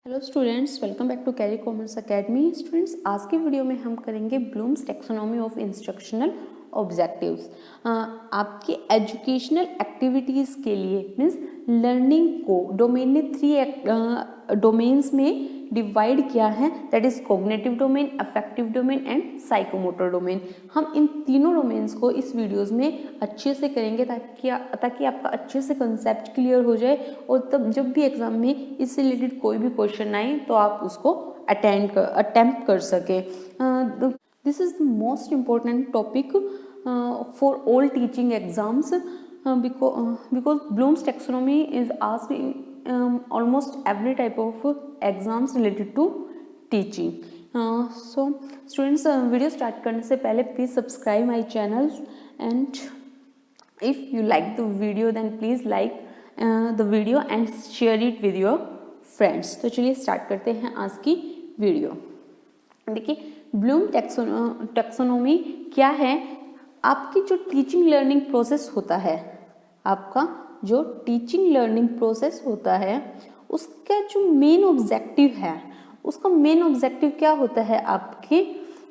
Hello students, welcome back to Carry Commerce Academy. Students, आज के video में हम करेंगे Bloom's taxonomy of instructional objectives. आपकी एजुकेशनल एक्टिविटीज़ के लिए मीन्स लर्निंग को डोमेन ने 3 डोमेन्स में डिवाइड किया है, that is cognitive domain, affective domain and psychomotor domain. हम इन तीनों डोमेन्स को इस वीडियोस में अच्छे से करेंगे ताकि आपका अच्छे से कंसेप्ट क्लियर हो जाए और तब जब भी एग्जाम में इससे रिलेटेड कोई भी क्वेश्चन आए तो आप उसको अटेम्प्ट कर सके। This is the most important topic for all teaching exams because Bloom's taxonomy is asked in almost every type of exams related to teaching. So students, video start करने से पहले please subscribe my channel and if you like the video then please like the video and share it with your friends. तो चलिए start करते हैं आज की video. देखिए, ब्लूम टैक्सोनॉमी क्या है। आपकी जो टीचिंग लर्निंग प्रोसेस होता है, आपका जो टीचिंग लर्निंग प्रोसेस होता है उसका जो मेन ऑब्जेक्टिव है, उसका मेन ऑब्जेक्टिव क्या होता है, आपके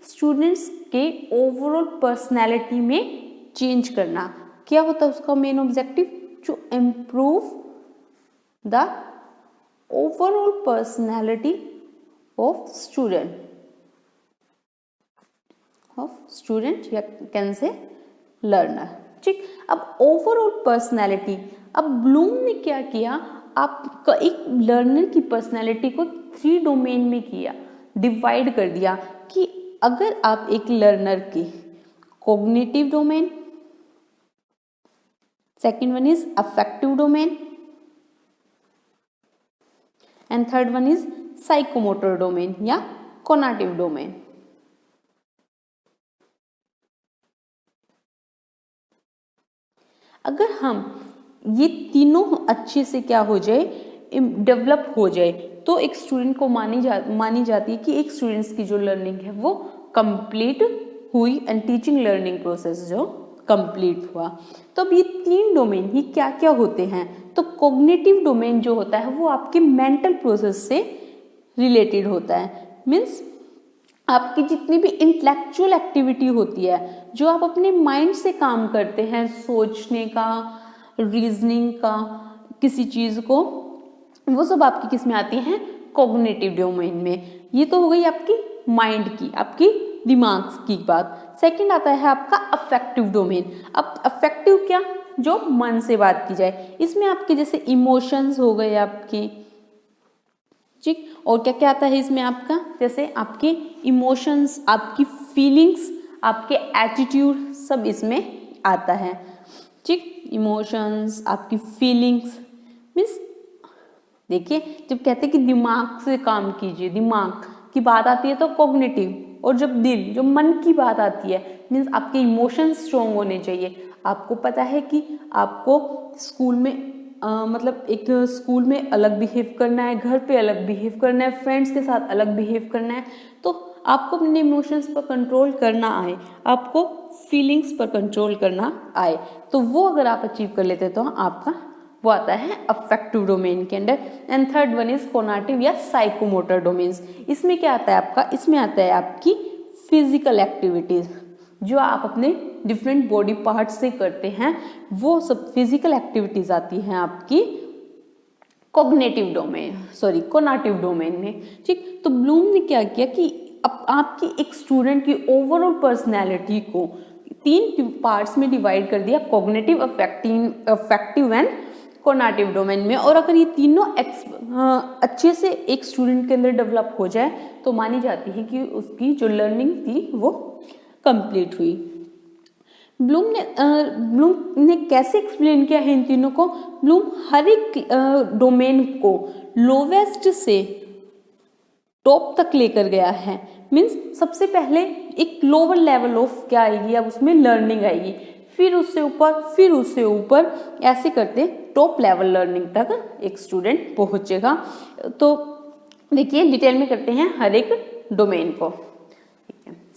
स्टूडेंट्स के ओवरऑल पर्सनैलिटी में चेंज करना। क्या होता है उसका main objective? To improve the overall personality of student या कैन से लर्नर। ठीक, अब ओवरऑल पर्सनैलिटी, अब ब्लूम ने क्या किया, आप एक लर्नर की पर्सनैलिटी को 3 डोमेन में किया, डिवाइड कर दिया कि अगर आप एक लर्नर की cognitive domain, second one is affective domain and third one is psychomotor domain या कॉग्निटिव डोमेन। अगर हम ये तीनों अच्छे से क्या हो जाए, डेवलप हो जाए, तो एक स्टूडेंट को मानी जाती है कि एक स्टूडेंट्स की जो लर्निंग है वो कंप्लीट हुई एंड टीचिंग लर्निंग प्रोसेस जो कंप्लीट हुआ। तो अब ये 3 डोमेन ही क्या क्या होते हैं? तो कॉग्निटिव डोमेन जो होता है वो आपके मेंटल प्रोसेस से रिलेटेड होता है। मीन्स आपकी जितनी भी इंटेलेक्चुअल एक्टिविटी होती है, जो आप अपने माइंड से काम करते हैं, सोचने का, रीजनिंग का, किसी चीज़ को, वो सब आपकी किस में आती हैं? कॉग्निटिव डोमेन में। ये तो हो गई आपकी माइंड की, आपकी दिमाग की बात। सेकंड आता है आपका अफेक्टिव डोमेन। अब अफेक्टिव क्या? जो मन से बात की जाए, इसमें आपके जैसे इमोशंस हो गए आपकी, ठीक, और क्या क्या आता है इसमें आपका, जैसे आपके इमोशंस, आपकी फीलिंग्स, आपके एटीट्यूड, सब इसमें आता है। ठीक, इमोशंस, आपकी फीलिंग्स मीन्स देखिए, जब कहते हैं कि दिमाग से काम कीजिए, दिमाग की बात आती है तो कॉग्निटिव, और जब दिल, जो मन की बात आती है, मीन्स आपके इमोशंस स्ट्रॉन्ग होने चाहिए। आपको पता है कि आपको स्कूल में मतलब एक स्कूल में अलग बिहेव करना है, घर पे अलग बिहेव करना है, फ्रेंड्स के साथ अलग बिहेव करना है। तो आपको अपने इमोशंस पर कंट्रोल करना आए, आपको फीलिंग्स पर कंट्रोल करना आए, तो वो अगर आप अचीव कर लेते तो आपका वो आता है अफेक्टिव डोमेन के under. And third one is cognitive या साइकोमोटर डोमेन्स। इसमें क्या आता है आपका? इसमें आता है आपकी फिजिकल एक्टिविटीज, जो आप अपने डिफरेंट बॉडी पार्ट से करते हैं, वो सब फिजिकल एक्टिविटीज आती हैं आपकी कॉग्निटिव डोमेन में। ठीक, तो ब्लूम ने क्या किया कि आपकी एक स्टूडेंट की ओवरऑल पर्सनैलिटी को 3 पार्ट्स में डिवाइड कर दिया, cognitive, affective and cognitive domain में। और अगर ये तीनों अच्छे से एक स्टूडेंट के अंदर डेवलप हो जाए तो मानी जाती है कि उसकी जो लर्निंग थी वो कंप्लीट हुई। ब्लूम ने कैसे एक्सप्लेन किया है इन तीनों को? ब्लूम हर एक डोमेन को लोवेस्ट से टॉप तक लेकर गया है। मीन्स सबसे पहले एक लोअर लेवल ऑफ क्या आएगी, अब उसमें लर्निंग आएगी, फिर उससे ऊपर, ऐसे करते टॉप लेवल लर्निंग तक एक स्टूडेंट पहुंचेगा। तो देखिए, डिटेल में करते हैं हर एक डोमेन को।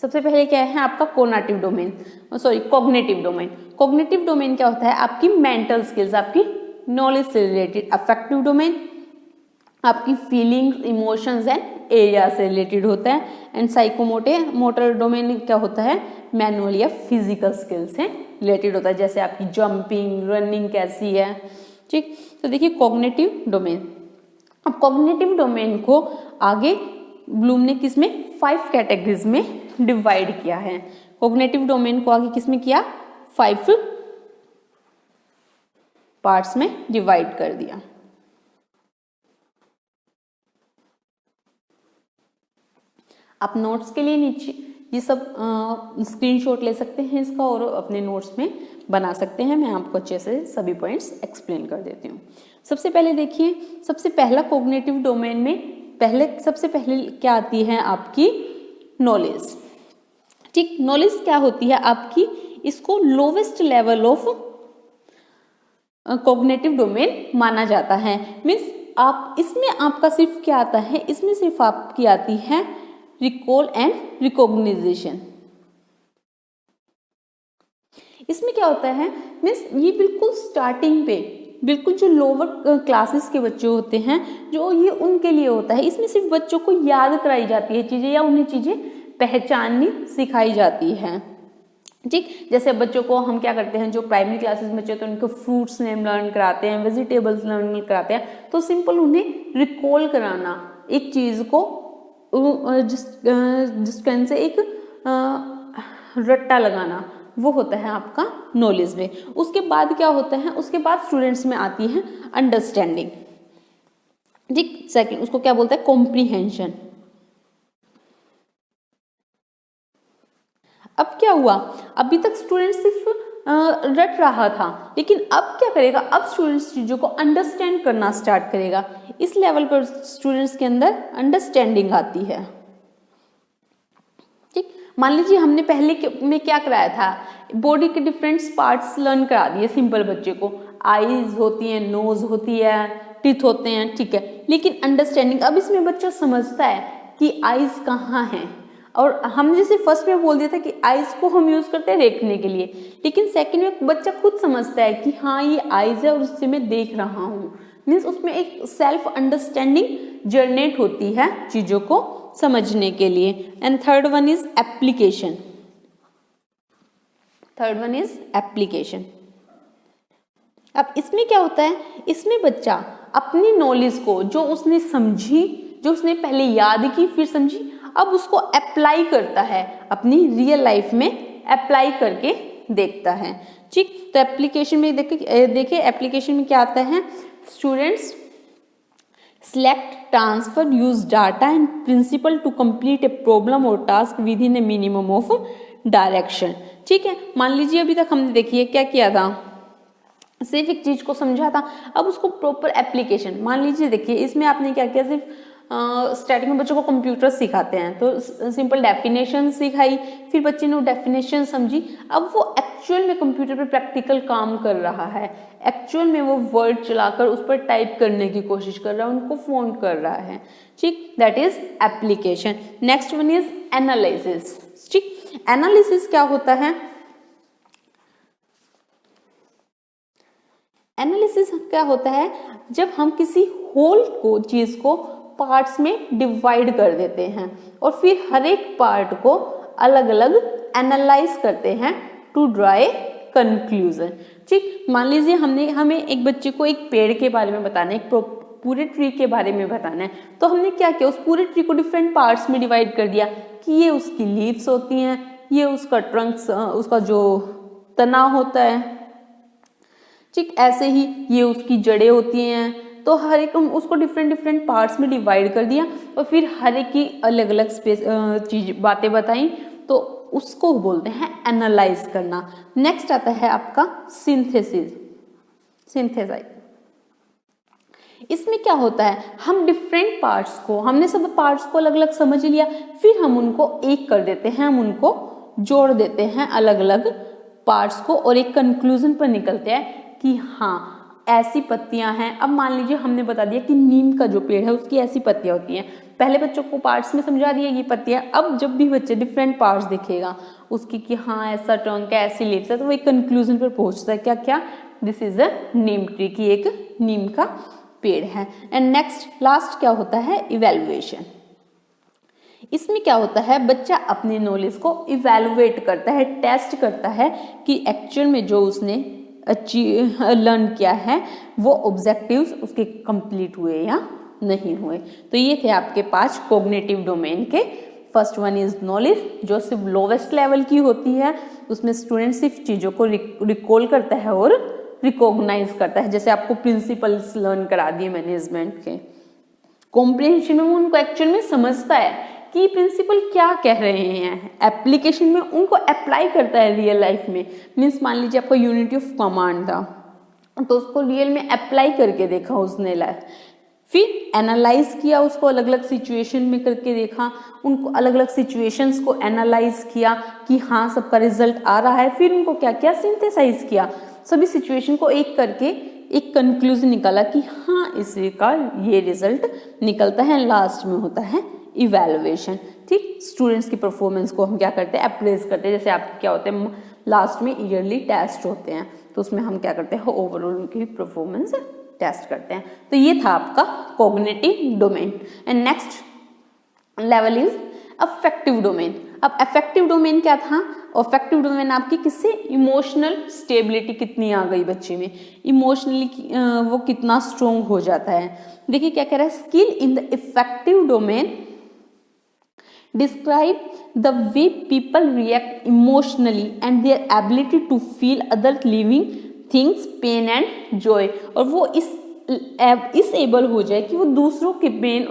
सबसे पहले क्या है आपका कॉग्निटिव डोमेन। कॉग्निटिव डोमेन क्या होता है? आपकी मेंटल स्किल्स, आपकी नॉलेज से रिलेटेड। अफेक्टिव डोमेन आपकी फीलिंग्स, इमोशंस एंड एरिया से रिलेटेड होता है। एंड साइकोमोटर डोमेन क्या होता है, मैनुअल या फिजिकल स्किल से रिलेटेड होता है, जैसे आपकी जंपिंग, रनिंग कैसी है, ठीक। तो देखिए कॉग्निटिव डोमेन, अब कॉग्निटिव डोमेन को आगे ब्लूम ने किसमें 5 कैटेगरीज में डिवाइड किया है। कॉग्निटिव डोमेन को आगे किसमें किया, 5 पार्ट्स में डिवाइड कर दिया। आप नोट्स के लिए नीचे ये सब स्क्रीनशॉट ले सकते हैं इसका और अपने नोट्स में बना सकते हैं। मैं आपको अच्छे से सभी पॉइंट्स एक्सप्लेन कर देती हूँ। सबसे पहले देखिए, सबसे पहला कॉग्निटिव डोमेन में सबसे पहले क्या आती है आपकी नॉलेज, ठीक। नॉलेज क्या होती है आपकी, इसको lowest level of cognitive domain माना जाता है। मीन्स आप इसमें आपका सिर्फ क्या आता है, इसमें सिर्फ आपकी आती है रिकॉल एंड रिकॉग्निशन। इसमें क्या होता है, मीन्स ये बिल्कुल स्टार्टिंग पे, बिल्कुल जो लोअर क्लासेस के बच्चे होते हैं, जो ये उनके लिए होता है। इसमें सिर्फ बच्चों को याद कराई जाती है चीजें या उन्हें चीजें पहचाननी सिखाई जाती है, ठीक। जैसे बच्चों को हम क्या करते हैं, जो प्राइमरी क्लासेस में बच्चे होते हैं उनको फ्रूट्स नेम लर्न कराते हैं, वेजिटेबल्स लर्न कराते हैं, तो सिंपल उन्हें रिकॉल कराना, एक चीज को जिस से एक रट्टा लगाना, वो होता है आपका नॉलेज में। उसके बाद क्या होता है, उसके बाद स्टूडेंट्स में आती है अंडरस्टैंडिंग, ठीक। सेकंड उसको क्या बोलते हैं, कॉम्प्रीहेंशन। अब क्या हुआ, अभी तक स्टूडेंट सिर्फ रट रहा था, लेकिन अब क्या करेगा, अब स्टूडेंट्स चीजों को अंडरस्टैंड करना स्टार्ट करेगा। इस लेवल पर स्टूडेंट्स के अंदर अंडरस्टैंडिंग आती है, ठीक। मान लीजिए हमने पहले में क्या कराया था, बॉडी के डिफरेंट पार्ट्स लर्न करा दिए सिंपल बच्चे को, आईज होती है, नोज होती है, टीथ होते हैं, ठीक है। लेकिन अंडरस्टैंडिंग, अब इसमें बच्चा समझता है कि आईज कहाँ हैं, और हम जैसे फर्स्ट में बोल दिया था कि आईज को हम यूज करते हैं देखने के लिए, लेकिन सेकंड में बच्चा खुद समझता है कि हाँ ये आईज है और उससे मैं देख रहा हूँ। मीन्स उसमें एक सेल्फ अंडरस्टैंडिंग जनरेट होती है चीजों को समझने के लिए। And third one is application. अब इसमें क्या होता है, इसमें बच्चा अपनी नॉलेज को जो उसने समझी, जो उसने पहले याद की फिर समझी, अब उसको अप्लाई करता है, अपनी रियल लाइफ में अप्लाई करके देखता है, ठीक। तो एप्लीकेशन में देखिए एप्लीकेशन में क्या आता है, students select, transfer, use data and principle to complete a problem or task within a minimum of direction, ठीक है। मान लीजिए अभी तक हमने देखिए क्या किया था, सिर्फ एक चीज को समझा था, अब उसको प्रॉपर एप्लीकेशन। मान लीजिए देखिए इसमें आपने क्या किया, सिर्फ स्टार्टिंग में बच्चों को कंप्यूटर सिखाते हैं तो सिंपल डेफिनेशन सिखाई, फिर बच्चे ने वो डेफिनेशन समझी, अब वो एक्चुअल में कंप्यूटर पे प्रैक्टिकल काम कर रहा है, एक्चुअल में वो वर्ड चलाकर उस पर टाइप करने की कोशिश कर रहा है, उनको फोन कर रहा है, ठीक। That is application. Next one is analysis, ठीक। एनालिसिस क्या होता है, एनालिसिस क्या होता है, जब हम किसी होल को चीज को पार्ट्स में डिवाइड कर देते हैं और फिर हर एक पार्ट को अलग अलग एनालाइज करते हैं टू ड्रॉ ए कंक्लूजन, ठीक। मान लीजिए हमें एक बच्चे को एक पेड़ के बारे में बताना है, एक पूरे ट्री के बारे में बताना है, तो हमने क्या किया, उस पूरे ट्री को डिफरेंट पार्ट्स में डिवाइड कर दिया कि ये उसकी लीव्स होती हैं, ये उसका ट्रंक, उसका जो तना होता है, ठीक। ऐसे ही ये उसकी जड़ें होती हैं, तो हर एक उसको डिफरेंट पार्ट्स में डिवाइड कर दिया और फिर हर एक की अलग अलग चीज बातें बताई, तो उसको बोलते हैं एनालाइज करना। नेक्स्ट आता है आपका सिंथेसाइज। इसमें क्या होता है, हम डिफरेंट पार्ट्स को, हमने सब पार्ट्स को अलग अलग समझ लिया, फिर हम उनको एक कर देते हैं, हम उनको जोड़ देते हैं अलग अलग पार्ट्स को और एक कंक्लूजन पर निकलते हैं कि हाँ ऐसी पत्तियां हैं। अब मान लीजिए हमने बता दिया कि नीम का जो पेड़ है उसकी ऐसी पत्तियां होती हैं, पहले बच्चों को पार्ट्स में समझा दिया ये पत्तियां, अब जब भी बच्चे डिफरेंट पार्ट्स देखेगा उसकी कि हाँ ऐसा ट्रंक है, ऐसी लीव्स है, तो वो एक कंक्लूजन पर पहुंचता है क्या क्या, this is a Neem tree, की एक नीम का पेड़ है। एंड नेक्स्ट लास्ट क्या होता है, इवैल्यूएशन। इसमें क्या होता है, बच्चा अपनी नॉलेज को इवैल्यूएट करता है, टेस्ट करता है कि एक्चुअल में जो उसने लर्न किया है वो ऑब्जेक्टिव्स उसके कंप्लीट हुए या नहीं हुए। तो ये थे आपके 5 कॉग्निटिव डोमेन के। फर्स्ट वन इज नॉलेज, जो सिर्फ लोवेस्ट लेवल की होती है, उसमें स्टूडेंट सिर्फ चीज़ों को रिकॉल करता है और रिकॉग्नाइज करता है। जैसे आपको प्रिंसिपल्स लर्न करा दिए मैनेजमेंट के। कॉम्प्रिहेंशन में वो उनको एक्चुअल में समझता है कि प्रिंसिपल क्या कह रहे हैं, एप्लीकेशन में उनको अप्लाई करता है रियल लाइफ में। मीन्स मान लीजिए आपका यूनिटी ऑफ कमांड था तो उसको रियल में अप्लाई करके देखा उसने, फिर एनालाइज किया उसको, अलग अलग सिचुएशन में करके देखा, उनको अलग अलग सिचुएशंस को एनालाइज किया कि हाँ सबका रिजल्ट आ रहा है, फिर उनको क्या किया, सिंथेसाइज किया, सभी सिचुएशन को एक करके एक कंक्लूजन निकाला कि हाँ इसका ये रिजल्ट निकलता है। लास्ट में होता है इवैल्यूएशन। ठीक, स्टूडेंट्स की परफॉर्मेंस को हम क्या करते हैं, अप्रेज करते हैं। जैसे आपके क्या होते हैं, लास्ट में ईयरली टेस्ट होते हैं तो उसमें हम क्या करते हैं, ओवरऑल उनकी परफॉर्मेंस टेस्ट करते हैं। तो ये था आपका cognitive domain. And next level is affective domain. अब अफेक्टिव डोमेन क्या था, अफेक्टिव डोमेन आपकी किससे, इमोशनल स्टेबिलिटी कितनी आ गई बच्चे में, इमोशनली वो कितना स्ट्रोंग हो जाता है। देखिए क्या कह रहा है, skill in the affective domain describe the way people react emotionally and their ability to feel other living things pain and joy। और वो इस एबल हो जाए कि वो दूसरों के पेन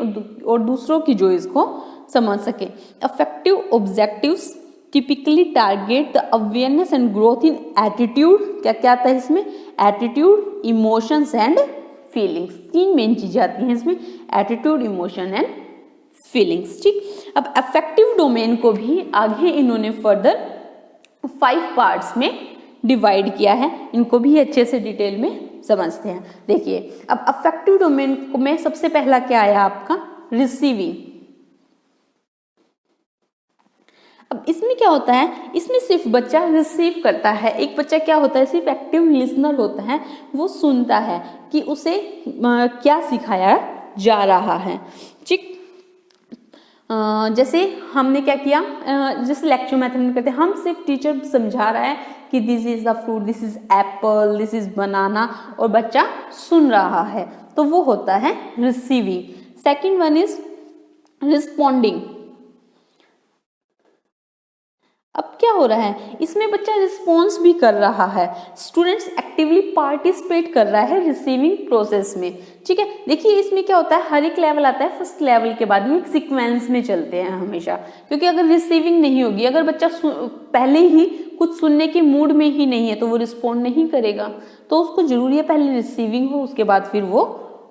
और दूसरों की जॉयज को समझ सके। Affective objectives typically target the awareness and growth in attitude. क्या क्या आता है इसमें, attitude, emotions and feelings. 3 main चीजें आती हैं इसमें, एटीट्यूड, इमोशन एंड फीलिंग्स। ठीक, अब अफेक्टिव डोमेन को भी आगे इन्होंने फर्दर 5 पार्ट्स में डिवाइड किया है। इनको भी अच्छे से डिटेल में समझते हैं। देखिए अब अफेक्टिव डोमेन में सबसे पहला क्या आया आपका, रिसीविंग। अब इसमें क्या होता है, इसमें सिर्फ बच्चा रिसीव करता है। एक बच्चा क्या होता है, सिर्फ एक्टिव लिसनर होता है, वो सुनता है कि उसे क्या सिखाया जा रहा है। ठीक, जैसे हमने क्या किया, जैसे लेक्चर मेथड में करते हैं, हम सिर्फ टीचर समझा रहा है कि this is the fruit, this is Apple, this is banana, और बच्चा सुन रहा है, तो वो होता है receiving. Second one is responding. अब क्या हो रहा है, इसमें बच्चा रिस्पॉन्स भी कर रहा है, स्टूडेंट्स एक्टिवली पार्टिसिपेट कर रहा है रिसीविंग प्रोसेस में। ठीक है, देखिए इसमें क्या होता है, हर एक लेवल आता है, फर्स्ट लेवल के बाद ये एक सीक्वेंस में चलते हैं हमेशा। क्योंकि अगर रिसीविंग नहीं होगी, अगर बच्चा पहले ही कुछ सुनने के मूड में ही नहीं है तो वो रिस्पॉन्ड नहीं करेगा। तो उसको जरूरी है पहले रिसीविंग हो, उसके बाद फिर वो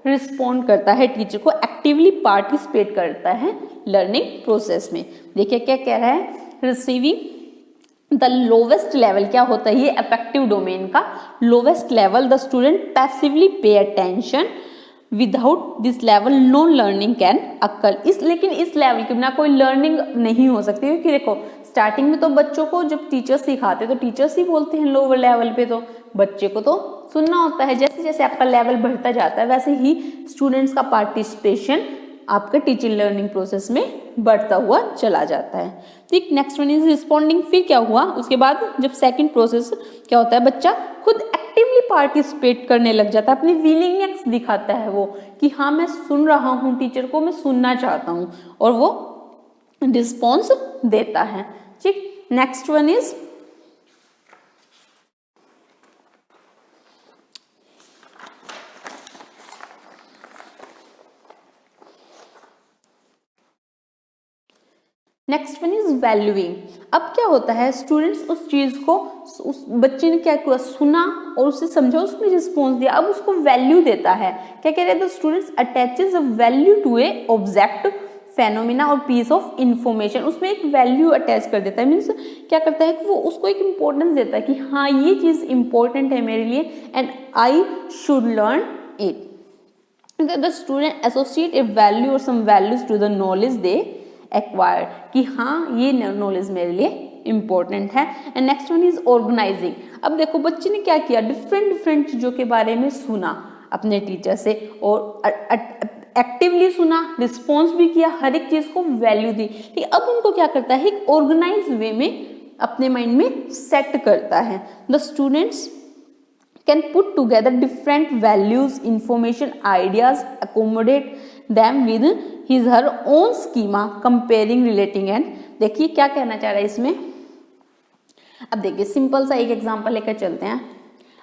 रिस्पॉन्ड करता है, टीचर को एक्टिवली पार्टिसिपेट करता है लर्निंग प्रोसेस में। देखिए क्या कह रहा है, रिसीविंग द लोवेस्ट लेवल। क्या होता है ये अफेक्टिव डोमेन का lowest level, the student passively pay attention, without this level know learning can occur. लेकिन इस लेवल के बिना कोई लर्निंग नहीं हो सकती। क्योंकि देखो स्टार्टिंग में तो बच्चों को जब टीचर्स सिखाते तो टीचर्स ही बोलते हैं, लोअर लेवल पे तो बच्चे को तो सुनना होता है। जैसे जैसे आपका लेवल बढ़ता जाता है वैसे ही स्टूडेंट्स का पार्टिसिपेशन आपके टीचिंग लर्निंग प्रोसेस में बढ़ता हुआ चला जाता है। ठीक, नेक्स्ट वन इज रिस्पॉन्डिंग। फिर क्या हुआ, उसके बाद जब सेकंड प्रोसेस क्या होता है, बच्चा खुद एक्टिवली पार्टिसिपेट करने लग जाता है, अपनी विलिंगनेस दिखाता है वो कि हाँ मैं सुन रहा हूँ, टीचर को मैं सुनना चाहता हूँ, और वो रिस्पॉन्स देता है। ठीक, next one is next one is valuing. अब क्या होता है, स्टूडेंट्स उस चीज को, उस बच्चे ने क्या किया, सुना और उसे समझा, उसमें रिस्पॉन्स दिया, अब उसको वैल्यू देता है। क्या कह रहे हैं, the students attaches a value to a object, phenomena और पीस ऑफ इंफॉर्मेशन। उसमें एक वैल्यू अटैच कर देता है। मीन्स क्या करता है कि वो उसको एक इंपॉर्टेंस देता है कि हाँ ये चीज इंपॉर्टेंट है मेरे लिए and I should learn it. The student associate a value और some values to the knowledge they acquired, कि हाँ ये नॉलेज मेरे लिए इंपॉर्टेंट है। And next one is organizing. अब देखो बच्चे ने क्या किया, डिफरेंट चीजों के बारे में सुना, अपने टीचर से, और एक्टिवली सुना, रिस्पॉन्स भी किया, हर एक चीज को वैल्यू दी। ठीक, अब उनको क्या करता है, एक ऑर्गेनाइज वे में अपने माइंड में सेट करता है। The students can put together different values, information, ideas, accommodate them with his her own schema, comparing, relating and देखिए क्या कहना चाह रहा है इसमें। अब देखिए सिंपल सा एक एग्जांपल लेकर चलते हैं।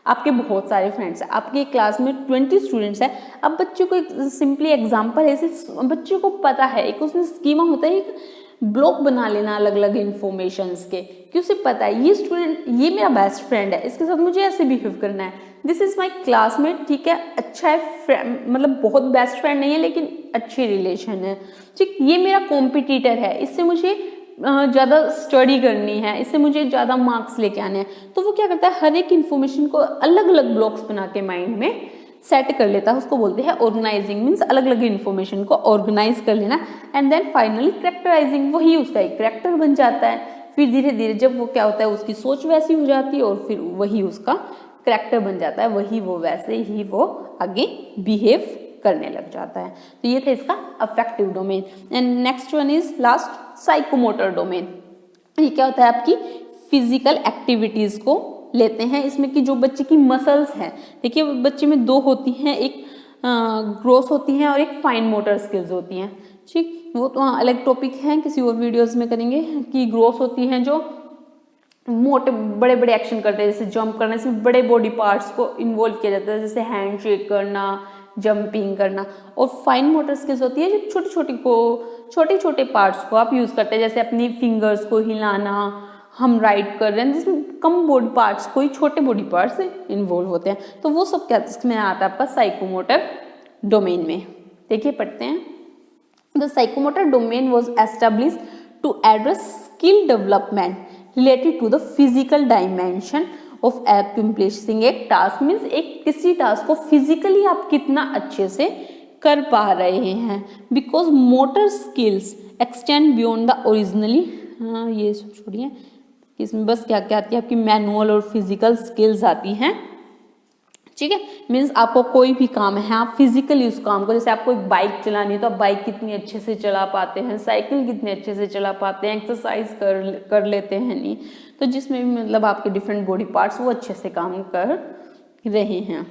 आपके बहुत सारे फ्रेंड्स हैं, आपकी क्लास में 20 स्टूडेंट्स हैं। अब बच्चों को एक सिंपली एग्जांपल है, बच्चों को पता है, एक उसमें स्कीमा होता है, एक ब्लॉक बना लेना अलग अलग इन्फॉर्मेशंस के, कि उसे पता है ये स्टूडेंट, ये मेरा बेस्ट फ्रेंड है, इसके साथ मुझे ऐसे बिहेव करना है, दिस इज माई क्लासमेट, ठीक है, अच्छा है, मतलब बहुत बेस्ट फ्रेंड नहीं है लेकिन अच्छे रिलेशन है, ठीक, ये मेरा कॉम्पिटिटर है, इससे मुझे ज़्यादा स्टडी करनी है, इससे मुझे ज़्यादा मार्क्स लेके आने हैं। तो वो क्या करता है, हर एक इन्फॉर्मेशन को अलग अलग ब्लॉक्स बना के माइंड में सेट कर लेता है, उसको बोलते हैं ऑर्गेनाइजिंग, मीन्स अलग अलग इन्फॉर्मेशन को ऑर्गेनाइज कर लेना। एंड देन फाइनली करेक्टराइजिंग, वही उसका एक करेक्टर बन जाता है। फिर धीरे धीरे जब वो क्या होता है, उसकी सोच वैसी हो जाती है और फिर वही उसका करेक्टर बन जाता है, वही वो वैसे ही वो आगे बिहेव करने लग जाता है। तो ये था इसका affective domain. And next one is last, psychomotor domain. ये क्या होता है, आपकी फिजिकल एक्टिविटीज को लेते हैं इसमें, कि जो बच्चे की मसल्स हैं, देखिए बच्चे में दो होती हैं, एक ग्रोथ होती है और एक फाइन मोटर स्किल्स होती हैं, ठीक, वो तो अलग टॉपिक है, किसी और वीडियोस में करेंगे। कि ग्रोथ होती हैं जो मोटे बड़े बड़े एक्शन करते हैं, जैसे जंप करने से बड़े बॉडी पार्ट्स को इन्वॉल्व किया जाता है, जैसे हैंड शेक करना, जंपिंग करना। और फाइन मोटर स्किल्स होती है जो छोटे छोटे पार्ट्स को आप यूज करते हैं, जैसे अपनी फिंगर्स को हिलाना, हम राइड कर रहे हैं, जिसमें कम बॉडी पार्ट्स, कोई छोटे बॉडी पार्ट्स इन्वॉल्व होते हैं। तो वो सब क्या इसमें आता है आपका साइकोमोटर डोमेन में। देखिए पढ़ते हैं, the psychomotor domain was established to address skill development related to the physical dimension of accomplishing एक टास्क, मीन्स एक किसी टास्क को फिजिकली आप कितना अच्छे से कर पा रहे हैं। Because motor skills extend beyond the originally, ये सब छोड़िए, इसमें बस क्या क्या आती है आपकी मैनुअल और फिजिकल स्किल्स आती हैं, ठीक है। मीन्स आपको कोई भी काम है, आप फिजिकली उस काम को, जैसे आपको एक बाइक चलानी है तो आप बाइक कितनी अच्छे से चला पाते हैं, साइकिल कितने अच्छे से चला पाते हैं, एक्सरसाइज कर लेते हैं नहीं, तो जिसमें भी मतलब आपके डिफरेंट बॉडी पार्ट्स वो अच्छे से काम कर रहे हैं,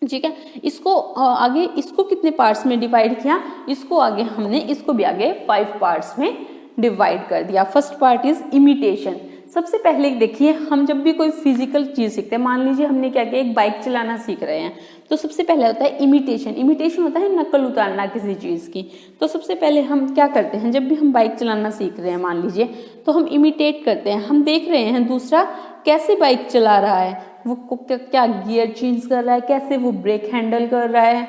ठीक है। इसको आगे इसको कितने पार्ट्स में डिवाइड किया, इसको आगे हमने इसको भी आगे 5 पार्ट्स में डिवाइड कर दिया। First part is imitation. सबसे पहले देखिए, हम जब भी कोई फिजिकल चीज सीखते हैं, मान लीजिए हमने क्या किया, एक बाइक चलाना सीख रहे हैं, तो सबसे पहले होता है इमिटेशन। इमिटेशन होता है नकल उतारना किसी चीज की। तो सबसे पहले हम क्या करते हैं, जब भी हम बाइक चलाना सीख रहे हैं मान लीजिए, तो हम इमिटेट करते हैं, हम देख रहे हैं दूसरा कैसे बाइक चला रहा है, वो क्या गियर चेंज कर रहा है, कैसे वो ब्रेक हैंडल कर रहा है,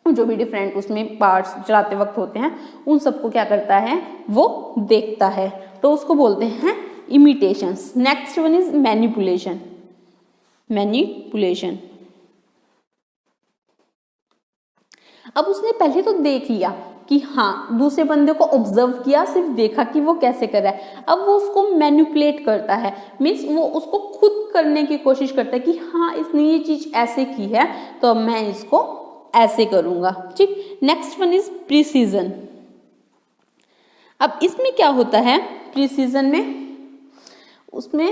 जो भी डिफरेंट उसमें पार्ट्स चलाते वक्त होते हैं, उन सबको क्या करता है, वो देखता है, तो उसको बोलते हैं imitations. Next one is manipulation. Manipulation, अब उसने पहले तो देख लिया कि हाँ, दूसरे बंदे को ऑब्जर्व किया, सिर्फ देखा कि वो कैसे कर रहा है, अब वो उसको मैनिपुलेट करता है, मीन्स वो उसको खुद करने की कोशिश करता है कि हाँ इसने ये चीज ऐसे की है तो अब मैं इसको ऐसे करूंगा, ठीक। Next one is precision. अब इसमें क्या होता है, प्रिसीजन में उसमें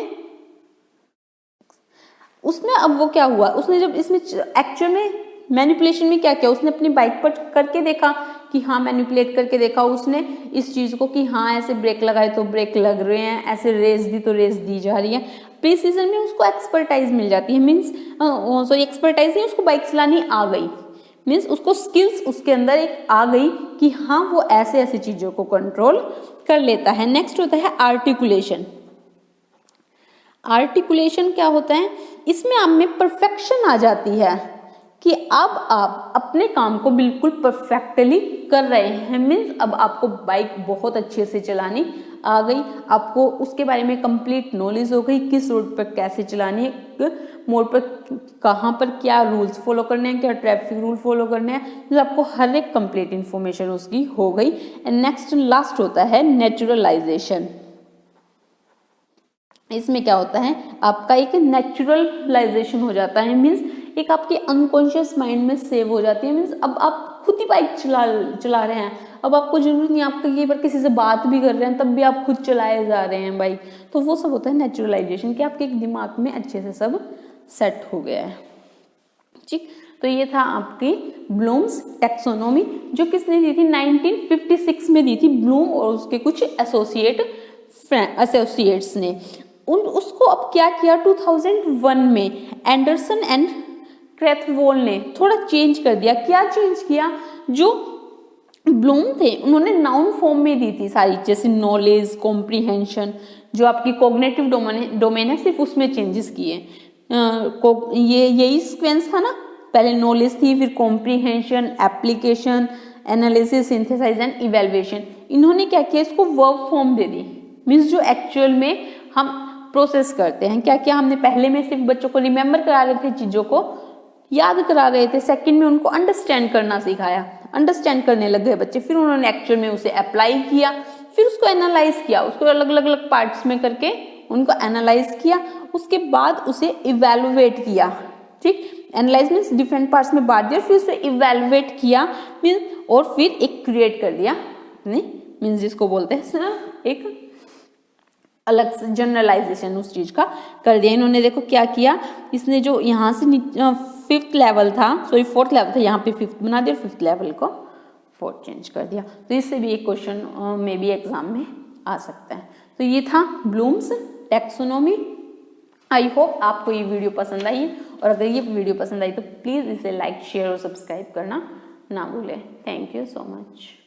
अब वो क्या हुआ, उसने जब इसमें एक्चुअल में मैनिपुलेशन में क्या किया, उसने अपनी बाइक पर करके देखा कि हाँ, मैनिपुलेट करके देखा उसने इस चीज को कि हाँ ऐसे ब्रेक लगाए तो ब्रेक लग रहे हैं, ऐसे रेस दी तो रेस दी जा रही है। प्रीसीजन में उसको एक्सपर्टाइज मिल जाती है, मीन्स सॉरी एक्सपर्टाइज नहीं, उसको बाइक चलानी आ गई, मीन्स उसको स्किल्स उसके अंदर एक आ गई कि हाँ वो ऐसे ऐसी चीजों को कंट्रोल कर लेता है। नेक्स्ट होता है आर्टिकुलेशन। आर्टिकुलेशन क्या होता है, इसमें आप में परफेक्शन आ जाती है कि अब आप अपने काम को बिल्कुल परफेक्टली कर रहे हैं, मीन्स अब आपको बाइक बहुत अच्छे से चलानी आ गई, आपको उसके बारे में कंप्लीट नॉलेज हो गई, किस रोड पर कैसे चलानी है, मोड़ पर कहाँ पर क्या रूल्स फॉलो करने हैं, क्या ट्रैफिक रूल फॉलो करने हैं, तो आपको हर एक कंप्लीट इंफॉर्मेशन उसकी हो गई। एंड नेक्स्ट लास्ट होता है नेचुरलाइजेशन। इसमें क्या होता है, आपका एक नेचुरलाइजेशन हो जाता है, मीन्स एक आपके अनकॉन्शियस माइंड में सेव हो जाती है। मीन्स अब आप खुद ही बाइक चला रहे हैं, अब आपको जरूरत नहीं, आप कई बार किसी से बात भी कर रहे हैं तब भी आप खुद चलाए जा रहे हैं बाइक। तो वो सब होता है नेचुरलाइजेशन, कि आपके दिमाग में अच्छे से सब सेट हो गया है। ठीक, तो ये था आपकी ब्लूम्स टैक्सोनॉमी, जो किसने दी थी, 1956 में दी थी ब्लूम और उसके कुछ एसोसिएट्स ने। उसको अब क्या किया 2001 में एंडरसन एंड क्रैथवोल ने थोड़ा चेंज कर दिया। क्या चेंज किया, जो ब्लूम थे उन्होंने नाउन फॉर्म में दी थी सारी, जैसे नॉलेज, कॉम्प्रिहेंशन, जो आपकी कॉग्निटिव डोमेन है सिर्फ उसमें चेंजेस किए। ये यही सीक्वेंस था ना, पहले नॉलेज थी, फिर comprehension, application, analysis, synthesize and evaluation. इन्होंने क्या किया, इसको वर्ब फॉर्म दे दी। मीन्स जो एक्चुअल में हम प्रोसेस करते हैं, क्या क्या हमने पहले में सिर्फ बच्चों को रिमेम्बर करा रहे थे, चीजों को याद करा रहे थे, सेकंड में उनको अंडरस्टैंड करना सिखाया, अंडरस्टैंड करने लग गए बच्चे, फिर उन्होंने एक्चुअल में उसे अप्लाई किया, फिर उसको एनालाइज किया, उसको अलग अलग अलग पार्ट्स में करके उनको एनालाइज किया, उसके बाद उसे इवेलुएट किया। ठीक, एनालाइज मीन्स डिफरेंट पार्ट्स में बांट दिया, फिर उसे इवेलुएट किया मीन्स, और फिर एक क्रिएट कर दिया मीन्स जिसको बोलते हैं एक अलग से जनरलाइजेशन उस चीज का कर दिया। इन्होंने देखो क्या किया, इसने जो यहाँ से 5th लेवल था, सॉरी 4th लेवल था, यहाँ पे 5th बना दिया, 5th लेवल को 4th चेंज कर दिया। तो इससे भी एक क्वेश्चन में भी एग्जाम में आ सकता है। तो ये था ब्लूम्स टैक्सोनॉमी। आई होप आपको ये वीडियो पसंद आई, और अगर ये वीडियो पसंद आई तो प्लीज़ इसे लाइक, शेयर और सब्सक्राइब करना ना भूलें। Thank you so much.